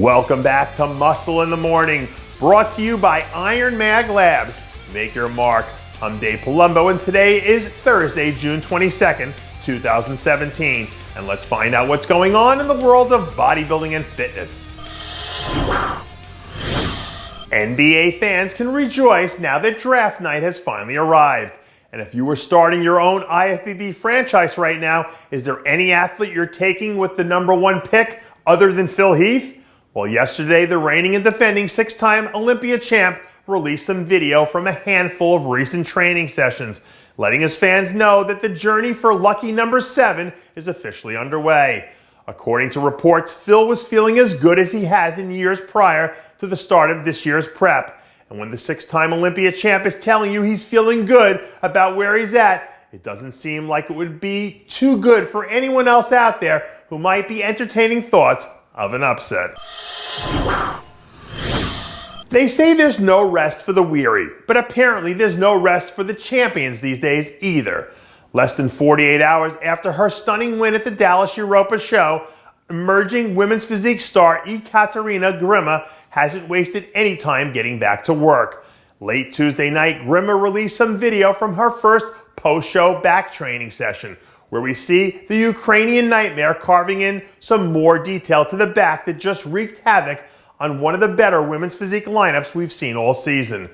Welcome back to Muscle in the Morning, brought to you by Iron Mag Labs. Make your mark. I'm Dave Palumbo, and today is Thursday, June 22nd, 2017. And let's find out what's going on in the world of bodybuilding and fitness. NBA fans can rejoice now that draft night has finally arrived. And if you were starting your own IFBB franchise right now, is there any athlete you're taking with the #1 pick other than Phil Heath? Well, yesterday, the reigning and defending 6-time Olympia champ released some video from a handful of recent training sessions, letting his fans know that the journey for lucky #7 is officially underway. According to reports, Phil was feeling as good as he has in years prior to the start of this year's prep. And when the 6-time Olympia champ is telling you he's feeling good about where he's at, it doesn't seem like it would be too good for anyone else out there who might be entertaining thoughts of an upset. They say there's no rest for the weary, but apparently there's no rest for the champions these days either. Less than 48 hours after her stunning win at the Dallas Europa show, emerging women's physique star Ekaterina Grima hasn't wasted any time getting back to work. Late Tuesday night, Grima released some video from her first post-show back training session, where we see the Ukrainian nightmare carving in some more detail to the back that just wreaked havoc on one of the better women's physique lineups we've seen all season.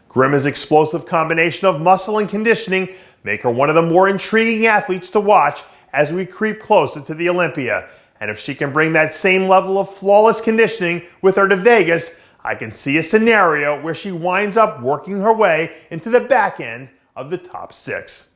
Grima's explosive combination of muscle and conditioning make her one of the more intriguing athletes to watch as we creep closer to the Olympia. And if she can bring that same level of flawless conditioning with her to Vegas, I can see a scenario where she winds up working her way into the back end of the top 6.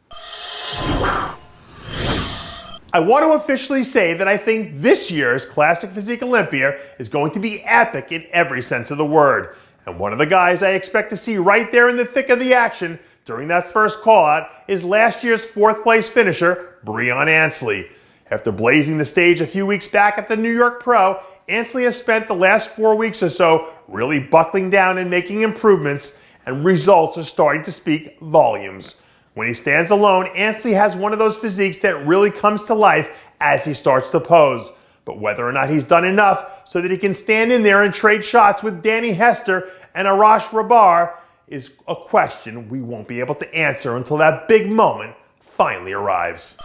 I want to officially say that I think this year's Classic Physique Olympia is going to be epic in every sense of the word. And one of the guys I expect to see right there in the thick of the action during that first call-out is last year's 4th place finisher, BREON ANSLEY. After blazing the stage a few weeks back at the New York Pro, Ansley has spent the last 4 weeks or so really buckling down and making improvements, and results are starting to speak volumes. When he stands alone, Ansley has one of those physiques that really comes to life as he starts to pose. But whether or not he's done enough so that he can stand in there and trade shots with Danny Hester and Arash Rabar is a question we won't be able to answer until that big moment finally arrives.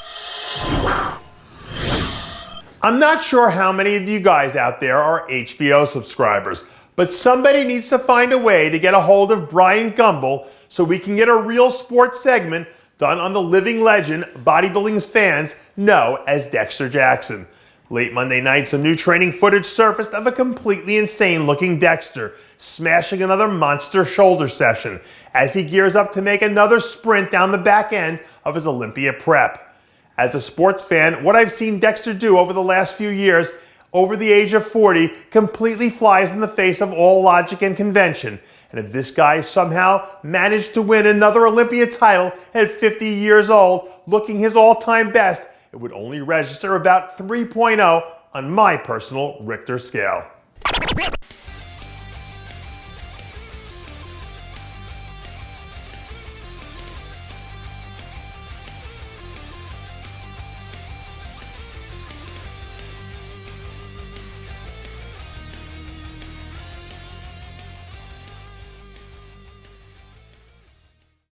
I'm not sure how many of you guys out there are HBO subscribers, but somebody needs to find a way to get a hold of Bryan so we can get a real sports segment done on the living legend bodybuilding's fans know as Dexter Jackson. Late Monday night, some new training footage surfaced of a completely insane looking Dexter smashing another monster shoulder session as he gears up to make another sprint down the back end of his Olympia prep. As a sports fan, what I've seen Dexter do over the last few years, over the age of 40, completely flies in the face of all logic and convention. And if this guy somehow managed to win another Olympia title at 50 years old, looking his all-time best, it would only register about 3.0 on my personal Richter scale.